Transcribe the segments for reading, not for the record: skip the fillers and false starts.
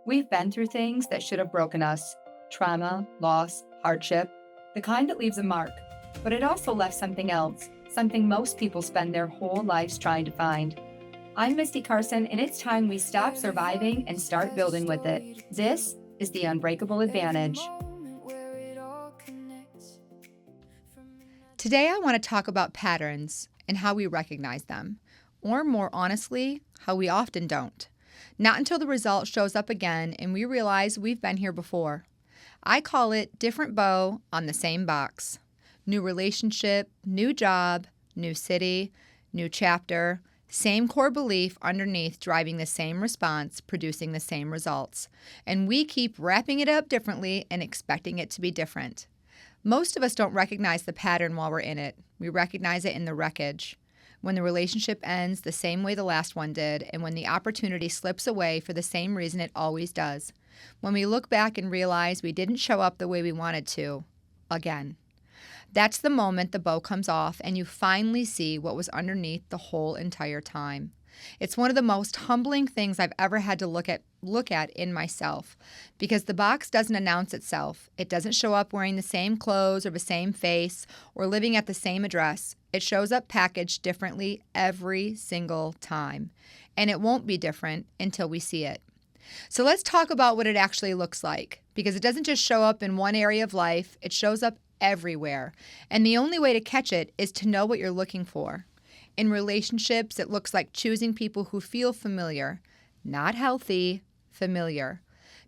We've been through things that should have broken us: trauma, loss, hardship, the kind that leaves a mark. But it also left something else, something most people spend their whole lives trying to find. I'm Misty Carson, and it's time we stop surviving and start building with it. This is the Unbreakable Advantage. Today, I want to talk about patterns and how we recognize them, or more honestly, how we often don't. Not until the result shows up again and we realize we've been here before. I call it different bow on the same box. New relationship, new job, new city, new chapter, same core belief underneath driving the same response, producing the same results. And we keep wrapping it up differently and expecting it to be different. Most of us don't recognize the pattern while we're in it. We recognize it in the wreckage. When the relationship ends the same way the last one did, and when the opportunity slips away for the same reason it always does. When we look back and realize we didn't show up the way we wanted to, again. That's the moment the bow comes off and you finally see what was underneath the whole entire time. It's one of the most humbling things I've ever had to look at in myself, because the box doesn't announce itself. It doesn't show up wearing the same clothes or the same face or living at the same address. It shows up packaged differently every single time, and it won't be different until we see it. So let's talk about what it actually looks like, because it doesn't just show up in one area of life, it shows up everywhere. And the only way to catch it is to know what you're looking for. In relationships, it looks like choosing people who feel familiar, not healthy, familiar.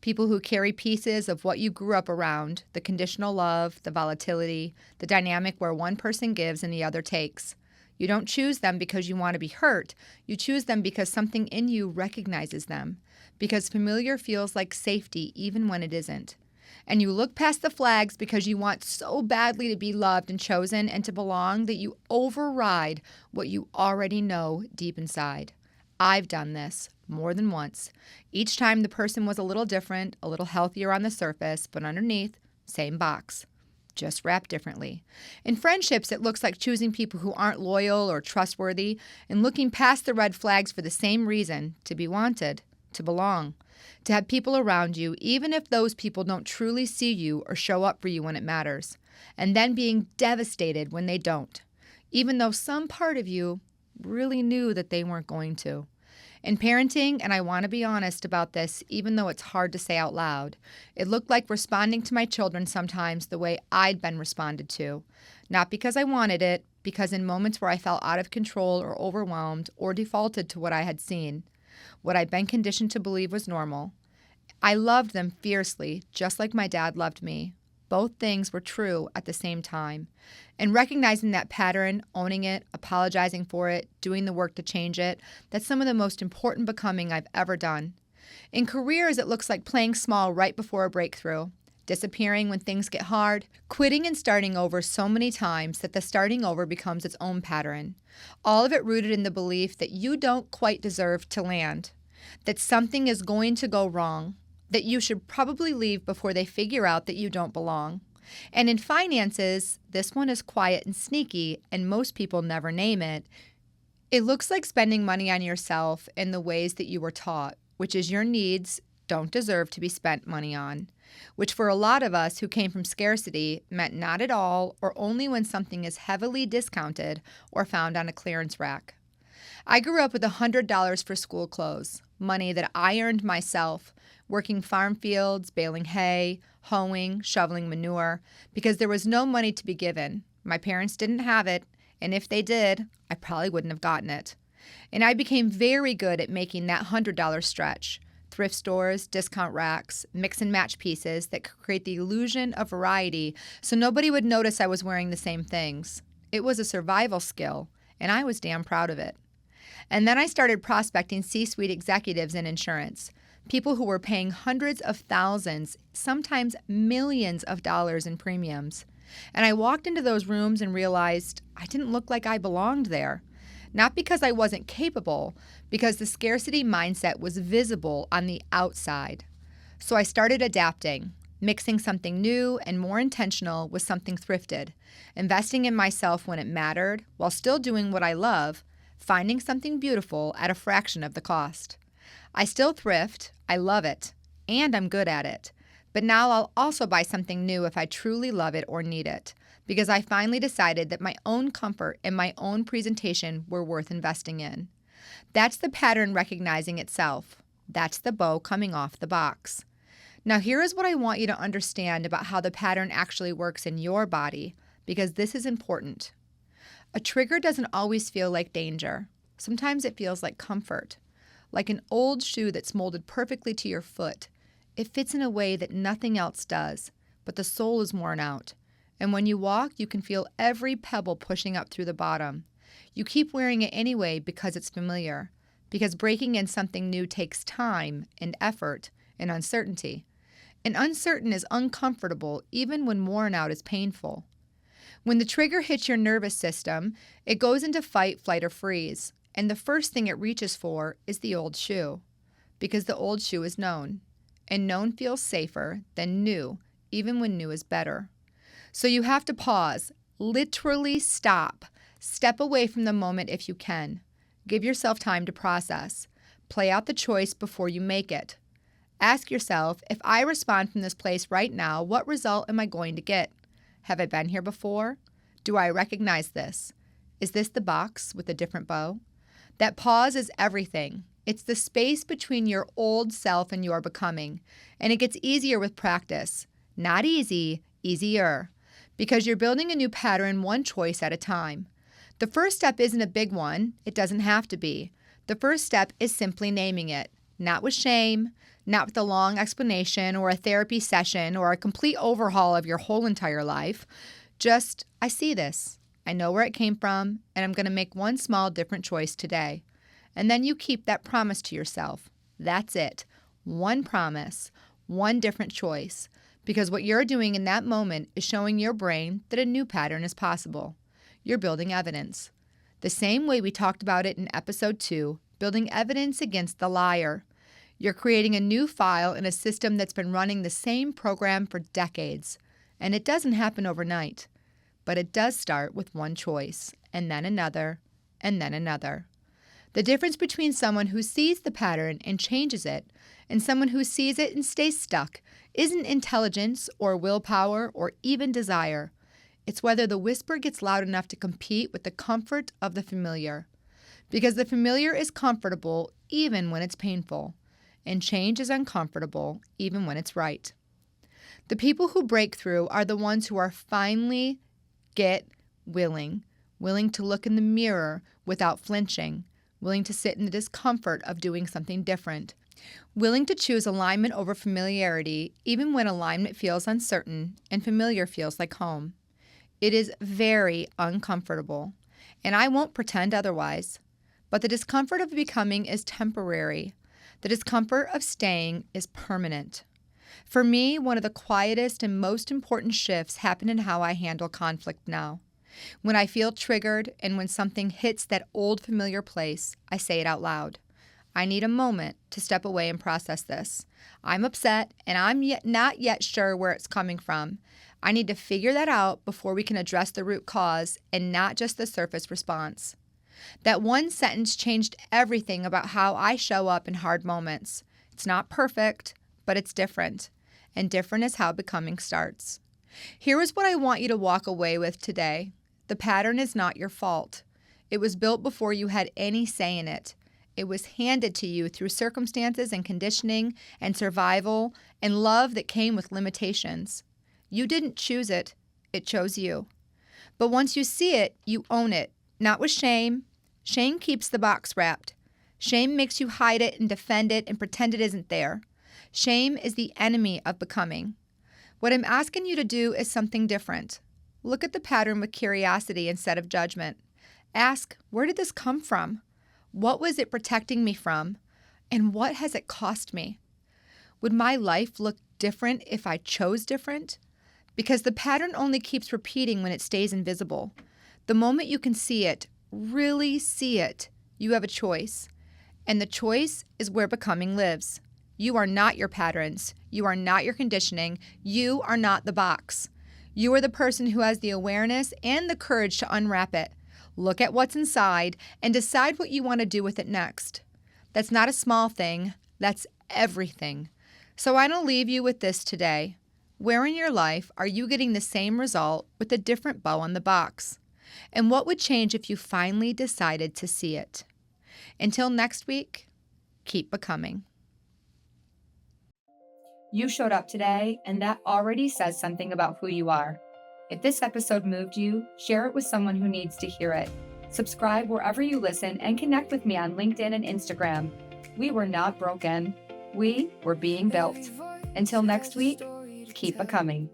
People who carry pieces of what you grew up around, the conditional love, the volatility, the dynamic where one person gives and the other takes. You don't choose them because you want to be hurt. You choose them because something in you recognizes them, because familiar feels like safety even when it isn't. And you look past the flags because you want so badly to be loved and chosen and to belong that you override what you already know deep inside. I've done this more than once. Each time the person was a little different, a little healthier on the surface, but underneath, same box, just wrapped differently. In friendships, it looks like choosing people who aren't loyal or trustworthy and looking past the red flags for the same reason: to be wanted, to belong. To have people around you, even if those people don't truly see you or show up for you when it matters, and then being devastated when they don't, even though some part of you really knew that they weren't going to. In parenting, and I want to be honest about this, even though it's hard to say out loud, it looked like responding to my children sometimes the way I'd been responded to. Not because I wanted it, because in moments where I felt out of control or overwhelmed or defaulted to what I had seen, what I'd been conditioned to believe was normal. I loved them fiercely, just like my dad loved me. Both things were true at the same time. And recognizing that pattern, owning it, apologizing for it, doing the work to change it, that's some of the most important becoming I've ever done. In careers, it looks like playing small right before a breakthrough, disappearing when things get hard, quitting and starting over so many times that the starting over becomes its own pattern. All of it rooted in the belief that you don't quite deserve to land, that something is going to go wrong, that you should probably leave before they figure out that you don't belong. And in finances, this one is quiet and sneaky, and most people never name it. It looks like spending money on yourself in the ways that you were taught, which is your needs don't deserve to be spent money on, which for a lot of us who came from scarcity meant not at all or only when something is heavily discounted or found on a clearance rack. I grew up with $100 for school clothes, money that I earned myself, working farm fields, baling hay, hoeing, shoveling manure, because there was no money to be given. My parents didn't have it, and if they did, I probably wouldn't have gotten it. And I became very good at making that $100 stretch. Thrift stores, discount racks, mix and match pieces that could create the illusion of variety so nobody would notice I was wearing the same things. It was a survival skill, and I was damn proud of it. And then I started prospecting C-suite executives in insurance, people who were paying hundreds of thousands, sometimes millions of dollars in premiums. And I walked into those rooms and realized I didn't look like I belonged there. Not because I wasn't capable, because the scarcity mindset was visible on the outside. So I started adapting, mixing something new and more intentional with something thrifted, investing in myself when it mattered while still doing what I love, finding something beautiful at a fraction of the cost. I still thrift. I love it. and I'm good at it. But now I'll also buy something new if I truly love it or need it, because I finally decided that my own comfort and my own presentation were worth investing in. That's the pattern recognizing itself. That's the bow coming off the box. Now here is what I want you to understand about how the pattern actually works in your body, because this is important. A trigger doesn't always feel like danger. Sometimes it feels like comfort, like an old shoe that's molded perfectly to your foot. It fits in a way that nothing else does, but the sole is worn out. And when you walk, you can feel every pebble pushing up through the bottom. You keep wearing it anyway because it's familiar, because breaking in something new takes time and effort and uncertainty. And uncertain is uncomfortable even when worn out is painful. When the trigger hits your nervous system, it goes into fight, flight, or freeze, and the first thing it reaches for is the old shoe, because the old shoe is known, and known feels safer than new, even when new is better. So you have to pause, literally stop, step away from the moment if you can. Give yourself time to process. Play out the choice before you make it. Ask yourself, if I respond from this place right now, what result am I going to get? Have I been here before? Do I recognize this? Is this the box with a different bow? That pause is everything. It's the space between your old self and your becoming. And it gets easier with practice. Not easy, easier. Because you're building a new pattern one choice at a time. The first step isn't a big one. It doesn't have to be. The first step is simply naming it. Not with shame, not with a long explanation or a therapy session or a complete overhaul of your whole entire life. Just, I see this. I know where it came from, and I'm going to make one small different choice today. And then you keep that promise to yourself. That's it. One promise, one different choice. Because what you're doing in that moment is showing your brain that a new pattern is possible. You're building evidence. The same way we talked about it in episode 2, building evidence against the liar. You're creating a new file in a system that's been running the same program for decades. And it doesn't happen overnight. But it does start with one choice, and then another, and then another. The difference between someone who sees the pattern and changes it, and someone who sees it and stays stuck, isn't intelligence or willpower or even desire. It's whether the whisper gets loud enough to compete with the comfort of the familiar. Because the familiar is comfortable even when it's painful. And change is uncomfortable, even when it's right. The people who break through are the ones who are finally willing to look in the mirror without flinching, willing to sit in the discomfort of doing something different, willing to choose alignment over familiarity, even when alignment feels uncertain and familiar feels like home. It is very uncomfortable, and I won't pretend otherwise. But the discomfort of becoming is temporary. The discomfort of staying is permanent. For me, one of the quietest and most important shifts happen in how I handle conflict now. When I feel triggered and when something hits that old familiar place, I say it out loud. I need a moment to step away and process this. I'm upset and I'm not yet sure where it's coming from. I need to figure that out before we can address the root cause and not just the surface response. That one sentence changed everything about how I show up in hard moments. It's not perfect, but it's different. And different is how becoming starts. Here is what I want you to walk away with today. The pattern is not your fault. It was built before you had any say in it. It was handed to you through circumstances and conditioning and survival and love that came with limitations. You didn't choose it. It chose you. But once you see it, you own it. Not with shame. Shame keeps the box wrapped. Shame makes you hide it and defend it and pretend it isn't there. Shame is the enemy of becoming. What I'm asking you to do is something different. Look at the pattern with curiosity instead of judgment. Ask, where did this come from? What was it protecting me from? And what has it cost me? Would my life look different if I chose different? Because the pattern only keeps repeating when it stays invisible. The moment you can see it, really see it, you have a choice. And the choice is where becoming lives. You are not your patterns. You are not your conditioning. You are not the box. You are the person who has the awareness and the courage to unwrap it. Look at what's inside and decide what you want to do with it next. That's not a small thing. That's everything. So I don't leave you with this today. Where in your life are you getting the same result with a different bow on the box? And what would change if you finally decided to see it? Until next week, keep becoming. You showed up today, and that already says something about who you are. If this episode moved you, share it with someone who needs to hear it. Subscribe wherever you listen and connect with me on LinkedIn and Instagram. We were not broken. We were being built. Until next week, keep becoming.